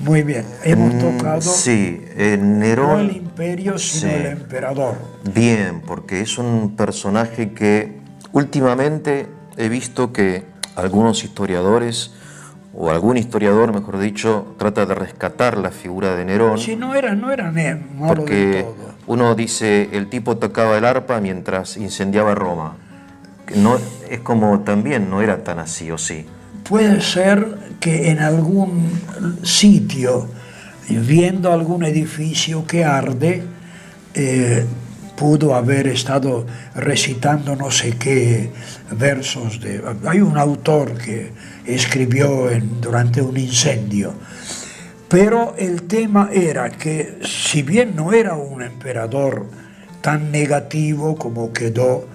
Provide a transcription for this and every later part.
Muy bien, hemos tocado Sí, no Nerón. el imperio, sino Sí. el emperador. Bien, porque es un personaje que últimamente he visto que algunos historiadores, o algún historiador, mejor dicho, trata de rescatar la figura de Nerón, Sí, no era malo del porque todo. uno dice el tipo tocaba el arpa mientras incendiaba Roma. Que no, es como también no era tan así, ¿o sí? Puede ser que en algún sitio, viendo algún edificio que arde, pudo haber estado recitando no sé qué versos de... Hay un autor que escribió durante un incendio, pero el tema era que si bien no era un emperador tan negativo como quedó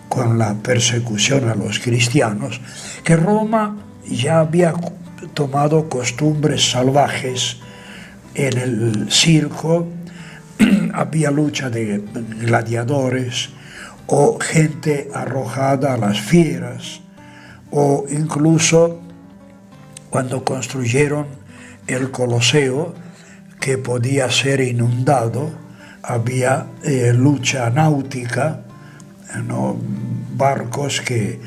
con la persecución a los cristianos, que Roma ya había tomado costumbres salvajes en el circo, había lucha de gladiadores o gente arrojada a las fieras, o incluso cuando construyeron el Coloseo, que podía ser inundado, había lucha náutica, ¿no? Barcos que...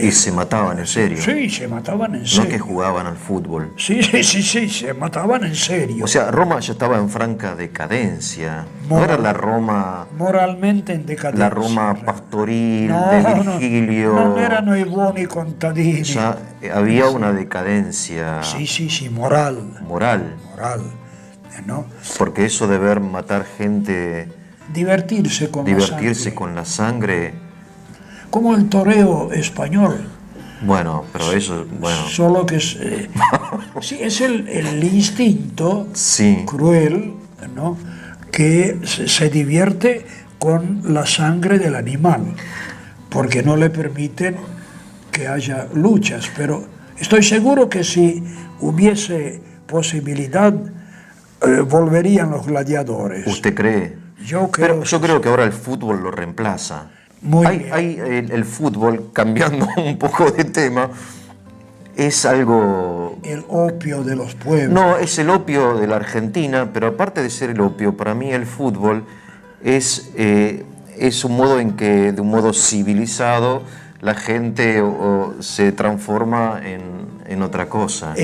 Y se mataban en serio. Sí, se mataban en No serio. que jugaban al fútbol. Sí, se mataban en serio. O sea, Roma ya estaba en franca decadencia. No era la Roma, Moralmente en decadencia. la Roma pastoril No, de Virgilio. no erano i buoni contadini. Ya había una decadencia Sí, moral, moral. ¿no? Porque eso de ver matar gente, Divertirse con la sangre. con la sangre, Como el toreo español. bueno, pero eso, bueno, Solo que es, sí, es el instinto sí, cruel, ¿no? Que se divierte con la sangre del animal, porque no le permiten que haya luchas. Pero estoy seguro que si hubiese posibilidad, volverían los gladiadores. ¿usted cree? Yo Pero yo creo sí. que ahora el fútbol lo reemplaza. Muy Hay, bien. hay el fútbol, cambiando un poco de tema, es algo... El opio de los pueblos. No, es el opio de la Argentina, pero aparte de ser el opio, para mí el fútbol es un modo en que, de un modo civilizado, la gente se transforma en otra cosa.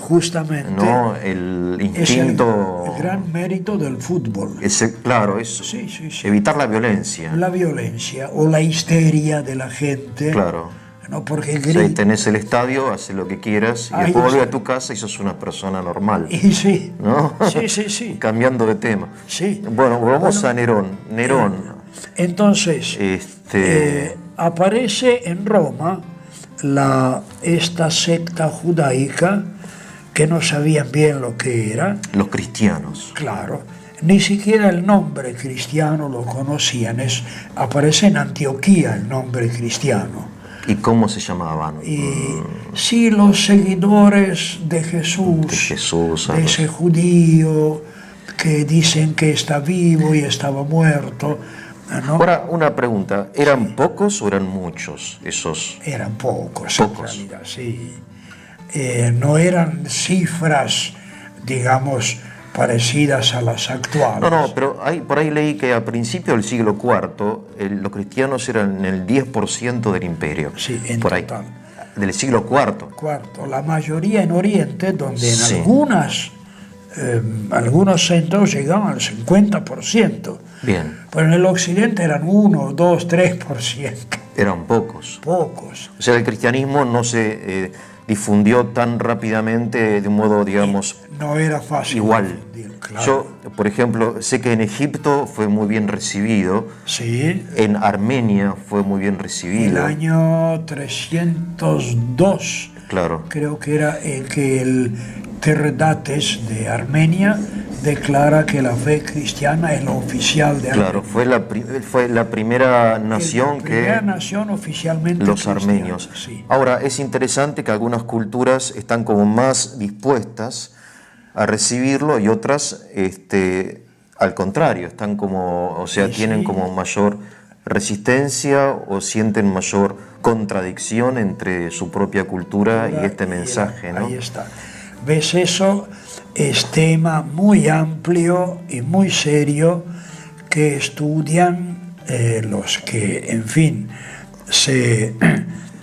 Justamente, ¿No? El es instinto... el gran mérito del fútbol. Claro, es Sí. evitar la violencia. La violencia o la histeria de la gente. Claro. ¿No? Porque O sea, ahí tenés el estadio, haces lo que quieras y Ahí después volvés está. a tu casa y sos una persona normal. Y sí. ¿No? Sí. Cambiando de tema. Sí. Bueno, vamos a Nerón. Entonces, aparece en Roma esta secta judaica que no sabían bien lo que era. Los cristianos. Claro, ni siquiera el nombre cristiano lo conocían. Aparece en Antioquía el nombre cristiano. ¿Y cómo se llamaban? Sí, los seguidores de Jesús, de ese judío que dicen que está vivo y estaba muerto, ¿no? Ahora, una pregunta, ¿eran pocos o eran muchos esos? Eran pocos. En realidad, sí. No eran cifras, digamos, parecidas a las actuales. No, pero por ahí leí que a principios del siglo IV los cristianos eran el 10% del imperio. Sí, en por total. Ahí, del siglo IV. La mayoría en Oriente, donde en Sí. algunos centros llegaban al 50%. Bien. Pero en el Occidente eran 1, 2, 3%. Eran pocos. Pocos. O sea, el cristianismo no se difundió tan rápidamente de un modo, digamos, no era fácil. Igual. Claro. Yo, por ejemplo, sé que en Egipto fue muy bien recibido. Sí. En Armenia fue muy bien recibido. El año 302. Claro. Creo que era que el Terdates de Armenia declara que la fe cristiana es la oficial de Armenia. Claro, fue la primera nación nación oficialmente los cristiana, armenios. Sí. Ahora, es interesante que algunas culturas están como más dispuestas a recibirlo y otras, al contrario, están como, o sea, tienen como mayor resistencia o sienten mayor contradicción entre su propia cultura y este mensaje, ¿no? Ahí está. ¿Ves? Eso es tema muy amplio y muy serio que estudian los que, en fin, se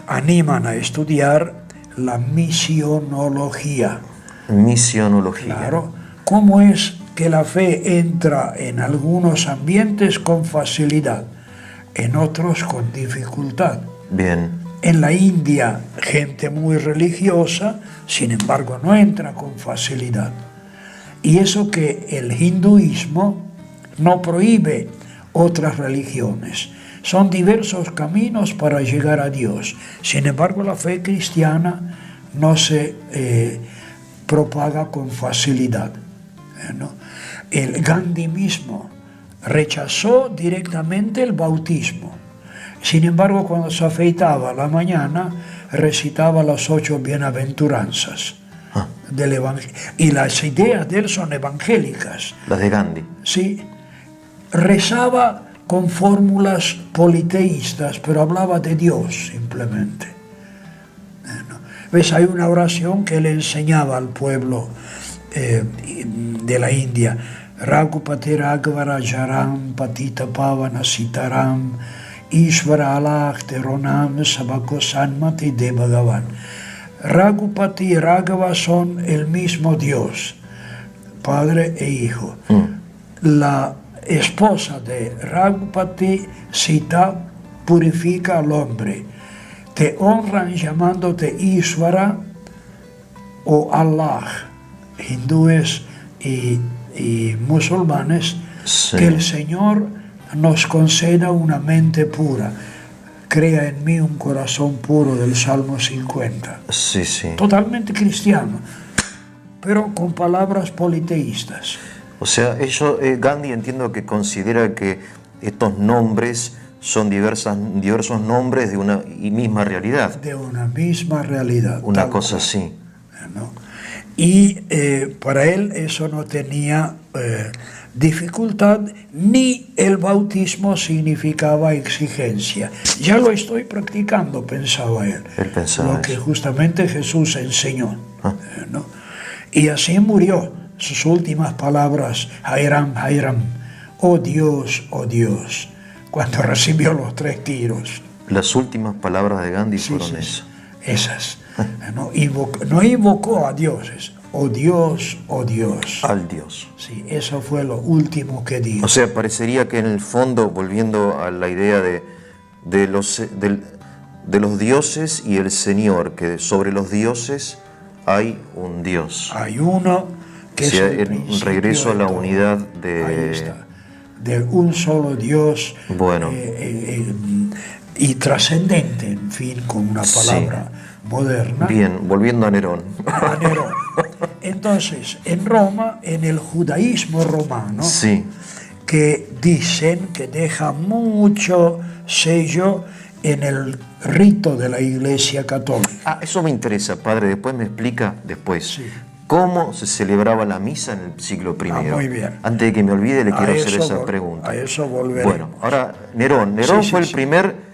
animan a estudiar la misionología. Misionología. Claro, cómo es que la fe entra en algunos ambientes con facilidad, en otros con dificultad. Bien. En la India, gente muy religiosa, sin embargo, no entra con facilidad. Y eso que el hinduismo no prohíbe otras religiones. Son diversos caminos para llegar a Dios. Sin embargo, la fe cristiana no se propaga con facilidad, ¿no? El Gandhi mismo rechazó directamente el bautismo. Sin embargo, cuando se afeitaba a la mañana, recitaba las 8 bienaventuranzas del Evangelio. Y las ideas de él son evangélicas. Las de Gandhi. Sí. Rezaba con fórmulas politeístas, pero hablaba de Dios simplemente. ¿Ves? Hay una oración que le enseñaba al pueblo de la India. Raghupati Raghvara Jaram Patita Pavana Sitaram Ishvara Allah Teronam Sabakosanmati de Bhagavan. Raghupati y Raghava son el mismo Dios, Padre e Hijo. La esposa de Raghupati, Sita, purifica al hombre. Te honran llamándote Ishvara o Allah, hindúes y musulmanes, sí. Que el Señor nos conceda una mente pura. Crea en mí un corazón puro, del Salmo 50. Sí, sí. Totalmente cristiano, pero con palabras politeístas. O sea, Gandhi entiendo que considera que estos nombres son diversos nombres de una y misma realidad. De una misma realidad. Una cosa así. ¿No? Y para él eso no tenía dificultad, ni el bautismo significaba exigencia. Ya lo estoy practicando, pensaba él. Él pensaba lo que eso. Justamente Jesús enseñó. ¿No? Y así murió. Sus últimas palabras, Jairam, Jairam, oh Dios, cuando recibió los 3 tiros. Las últimas palabras de Gandhi fueron esas. Esas. No invocó a dioses. Oh Dios, oh Dios. Al Dios. Sí, eso fue lo último que dijo. O sea, parecería que en el fondo, volviendo a la idea de los dioses y el Señor, que sobre los dioses hay un Dios. Hay uno que es el regreso a la unidad Ahí está. De un solo Dios. Bueno. Y trascendente, en fin, con una palabra moderna. Bien, volviendo a Nerón. A Nerón. Entonces, en Roma, en el judaísmo romano, que dicen que deja mucho sello en el rito de la Iglesia Católica. Eso me interesa, padre. Después me explica cómo se celebraba la misa en el siglo I. Muy bien. Antes de que me olvide, le quiero hacer esa pregunta. A eso volveremos. Bueno, ahora, Nerón fue el primer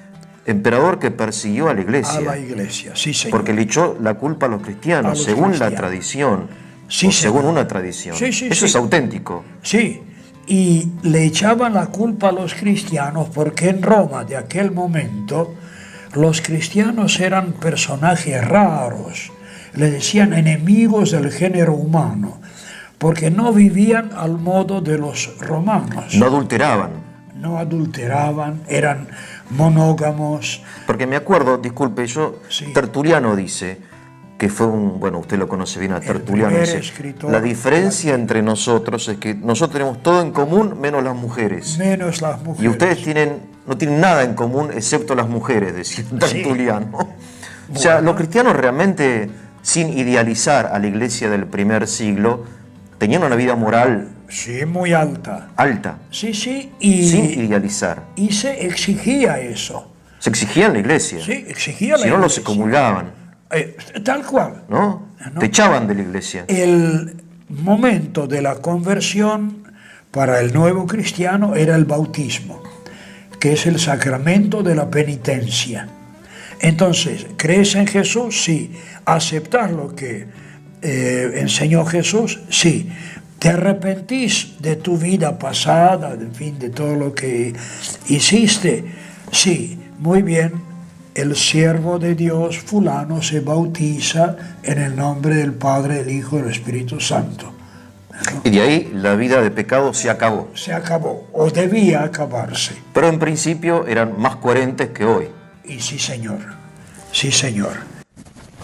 emperador que persiguió a la Iglesia. A la Iglesia, sí, señor. Porque le echó la culpa a los cristianos, según la tradición. Según una tradición. Eso es auténtico. Sí, y le echaban la culpa a los cristianos porque en Roma de aquel momento los cristianos eran personajes raros. Le decían enemigos del género humano, porque no vivían al modo de los romanos. No adulteraban. No adulteraban, eran monógamos. Porque me acuerdo, disculpe, Tertuliano dice, que fue usted lo conoce bien a Tertuliano, dice, la diferencia entre nosotros es que nosotros tenemos todo en común menos las mujeres. Menos las mujeres. Y ustedes no tienen nada en común excepto las mujeres, decía Tertuliano. O sea, los cristianos realmente, sin idealizar a la iglesia del primer siglo, tenían una vida moral muy alta. Alta. Sí, sin idealizar. Y se exigía eso. Se exigía en la iglesia. Sí, exigía la iglesia. Si no, los excomulgaban. Tal cual. ¿No? Te echaban de la iglesia. El momento de la conversión para el nuevo cristiano era el bautismo, que es el sacramento de la penitencia. Entonces, ¿crees en Jesús? Sí. ¿Aceptar lo que enseñó Jesús, sí. ¿Te arrepentís de tu vida pasada, en fin, de todo lo que hiciste? Sí, muy bien. El siervo de Dios fulano se bautiza en el nombre del Padre, del Hijo y del Espíritu Santo. Y de ahí la vida de pecado se acabó. Se acabó, o debía acabarse. Pero en principio eran más coherentes que hoy. Y sí, señor. Sí, señor.